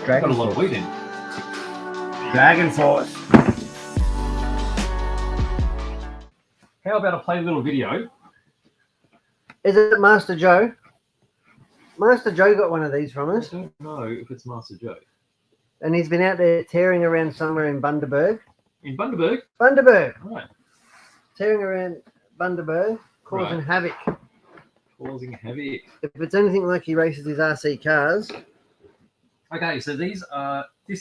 Dragon got a lot of Force. weight in. Dragon Force. How about I play a little video? Is it Master Joe? Master Joe got one of these from I us, don't know if it's Master Joe. and he's been out there tearing around somewhere in Bundaberg. In Bundaberg? Bundaberg! Right. Tearing around Bundaberg, causing Right. havoc. Causing havoc. If it's anything like he races his RC cars, Okay, so this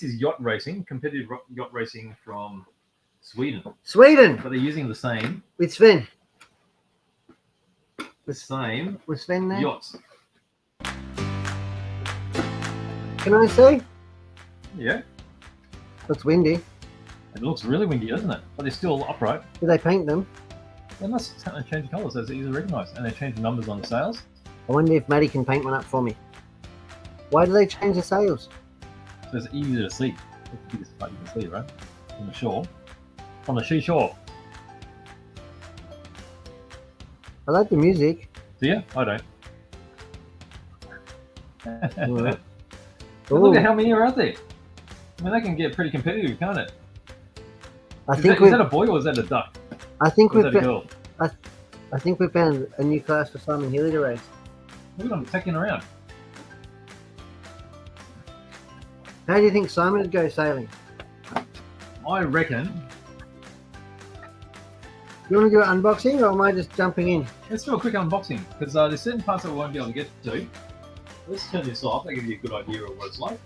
is yacht racing, competitive yacht racing from Sweden. Sweden, But they're using the same with Sven. With Sven there? yachts. Can I see? Yeah. It's windy. It looks really windy, doesn't it? But they're still upright. Do they paint them? They must change the colours so it's easy to recognise. And they change the numbers on the sails. I wonder if Maddie can paint one up for me. Why do they change the sails? So it's easier to see. That's the biggest part you can see, right? From the shore. From the seashore. I like the music. Do you? I don't. Alright. But look Ooh. at how many are out there. I mean, that can get pretty competitive, can't it? I Is think that a boy or is that a duck? I think Or is we've that a girl? I think we found a new class for Simon Healy to race. Look at them attacking around. How do you think Simon would go sailing? I reckon. You want to do an unboxing, or am I just jumping in? Let's do a quick unboxing because there's certain parts that we won't be able to get to. Let's turn this off. That'll give you a good idea of what it's like.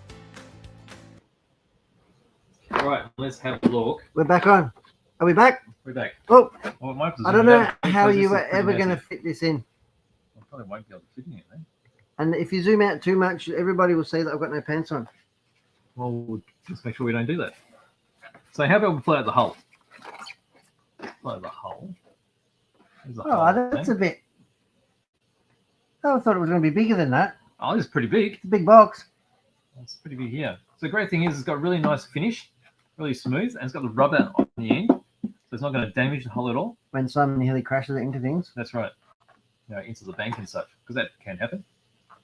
All right, let's have a look. We're back on. Are we back? We're back. Oh, Well, might have to I zoom don't know out how because you this were is pretty ever going to massive. fit this in. I probably won't be able to fit in it, then. And if you zoom out too much, everybody will see that I've got no pants on. Well, we'll just make sure we don't do that. So how about we play out the hull? Play out the hull. There's the hull Oh, that's a thing. bit. I thought it was going to be bigger than that. Oh, it's pretty big. It's a big box. It's pretty big here. So the great thing is it's got a really nice finish, really smooth, and it's got the rubber on the end, so it's not going to damage the hull at all. When Simon Healy crashes it into things. That's right. You know, into the bank and such, because that can happen.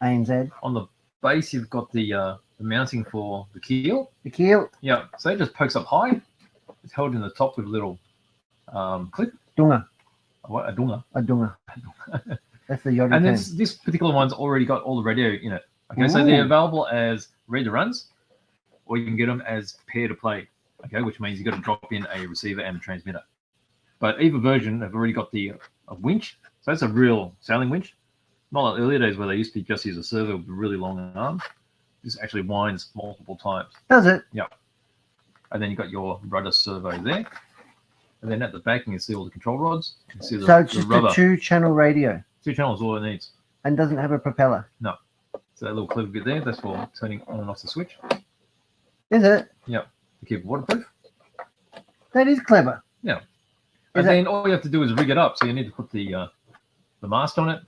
ANZ. On the base, you've got the mounting for the keel. The keel. Yeah, so it just pokes up high. It's held in the top with a little clip. Dunga. What, a dunga. A dunga. That's the yachty And term. this particular one's already got all the radio in it. Okay, so they're Ooh. available as read the runs, or you can get them as pair to play. Okay, which means you've got to drop in a receiver and a transmitter. But either version have already got the a winch, so that's a real sailing winch. Not like the earlier days where they used to just use a servo with really long arms. This actually winds multiple times. Does it? And then you've got your rudder servo there. And then at the back, you can see all the control rods. You can see the, So it's the just rubber. a 2-channel radio 2 channels, all it needs. and doesn't have a propeller. So that little clever bit there, that's for turning on and off the switch Is it? to keep it waterproof. That is clever. And Is then all you have to do is rig it up. So you need to put the mast on it,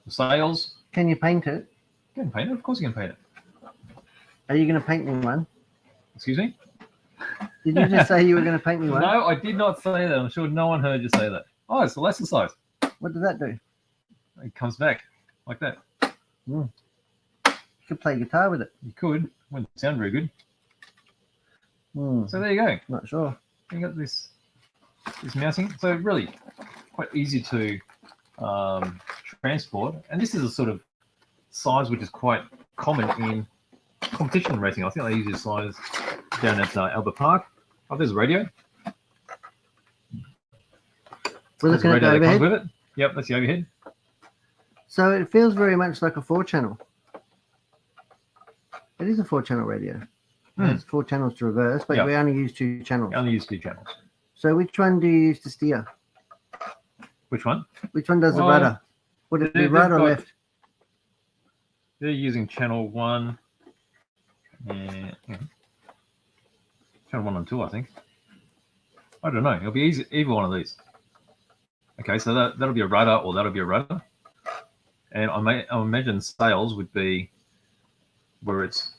the sails. Can you paint it? You can paint it, of course you can paint it. Are you going to paint me one? Excuse me? Did you just say you were going to paint me one? No, I did not say that. I'm sure no one heard you say that. Oh, it's the lesser size. What does that do? It comes back like that. You could play guitar with it. You could. Wouldn't sound very good. Hmm. So there you go. Not sure. You got this mounting. So really quite easy to transport. And this is a sort of size which is quite common in competition racing. I think they use this size down at Albert Park. Oh, there's a radio. We're There's a looking at the radio that comes overhead. with it. Yep, that's the overhead. So it feels very much like a 4-channel. It is a 4-channel radio. It's 4 channels to reverse, but Yeah. we only use 2 channels. I only use 2 channels. So which one do you use to steer? Which one? Which one does the Well, rudder? Would it be they've right or got- left? They're using channel 1 and channel 1 and 2, I think. I don't know. It'll be easy, either one of these. Okay, so that'll be a rudder or that'll be a rudder. And I imagine sails would be where it's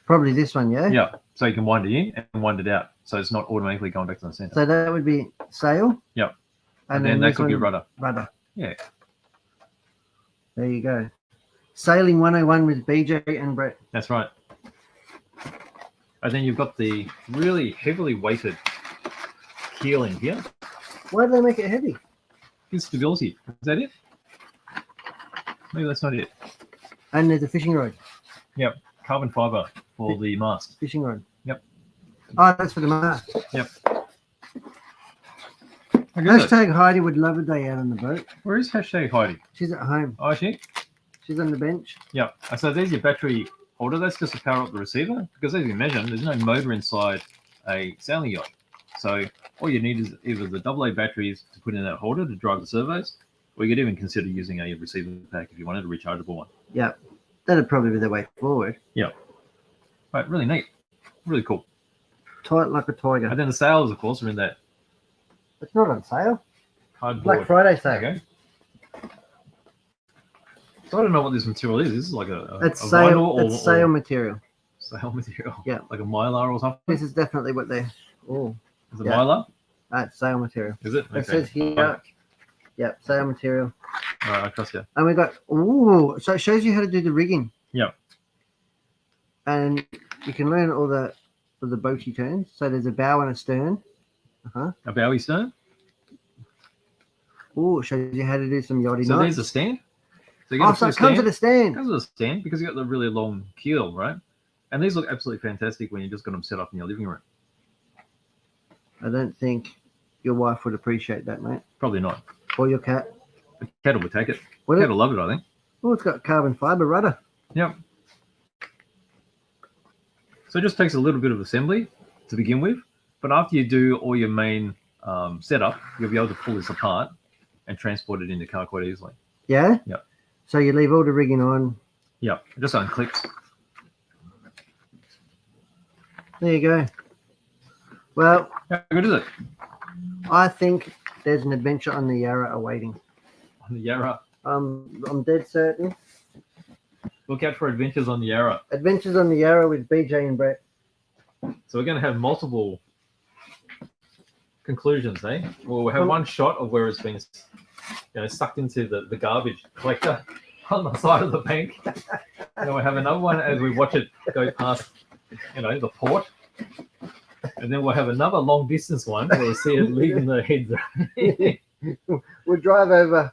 Probably this one, yeah? yeah. So you can wind it in and wind it out, so it's not automatically going back to the center. So that would be sail. Yep. And then that this could be a one, rudder. Rudder. Yeah. There you go. Sailing 101 with BJ and Brett. That's right. And then you've got the really heavily weighted keel in here. Why do they make it heavy? Gives stability. Is that it? Maybe that's not it. And there's a fishing rod. Yep. Carbon fiber for the mast. Fishing rod. Yep. Oh, that's for the mast. Yep. How good is it? Hashtag Heidi would love a day out on the boat. Where is hashtag Heidi? She's at home. Oh, is she? She's on the bench. Yeah. So there's your battery holder. That's just to power up the receiver. Because as you mentioned, there's no motor inside a sailing yacht. So all you need is either the AA batteries to put in that holder to drive the servos, or you could even consider using a receiver pack if you wanted a rechargeable one. Yeah. That'd probably be the way forward. Yeah. Right, really neat. Really cool. Tight like a tiger. And then the sails, of course, are in that It's not on sale. cardboard. Black Friday There sale. you go. So I don't know what this material is. This is like a It's a sail. vinyl It's sail material. sail material. Yeah. Like a mylar or something. This is definitely what they. Oh, Is it yeah. mylar? that's sail material. Is it? It says here. Yep, sail material. All right, I trust you. And we got. Ooh, so it shows you how to do the rigging. Yeah. And you can learn all the boaty turns. So there's a bow and a stern. A bowie stern. Ooh, it shows you how to do some yachty So knots. there's a stand. So you Oh, got so a it comes stand. with a stand. It comes with a stand because you got the really long keel, right? And these look absolutely fantastic when you just got them set up in your living room. I don't think your wife would appreciate that, mate. Probably not. Or your cat. The cat will take it. What The it- cat will love it, I think. Oh, it's got carbon fiber rudder. Yep. So it just takes a little bit of assembly to begin with, but after you do all your main setup, you'll be able to pull this apart and transport it in the car quite easily. Yeah? Yep. So you leave all the rigging on. Yep. It just unclips. There you go. Well, How good is it? I think there's an adventure on the Yarra awaiting. On the Yarra. I'm dead certain. Look out for adventures on the Yarra. Adventures on the Yarra with BJ and Brett. So we're going to have multiple conclusions, eh? Well, we'll have one shot of where it's been, sucked into the garbage collector on the side of the bank. And then we'll have another one as we watch it go past, the port. And then we'll have another long distance one where we'll see it leaving the heads. We'll drive over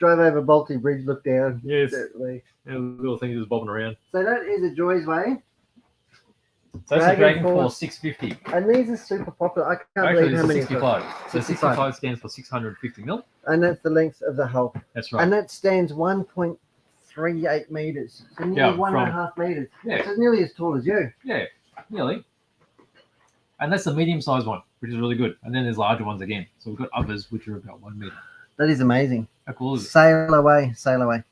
Balti Bridge, look down. Yes. Certainly. And the little thing just bobbing around. So that is a JOYSWAY. So that's the Dragon Dragon Force 650. And these are super popular. I can't Actually, believe how it's a many. 65. So 65. 65 stands for 650 mil. And that's the length of the hull. That's right. And that stands 1.38 meters. So nearly Yeah, 1.5 meters. Yeah. So it's nearly as tall as you. Yeah, nearly. And that's the medium-sized one, which is really good. And then there's larger ones again. So we've got others which are about 1 meter. That is amazing. How cool is it? Sail away, sail away.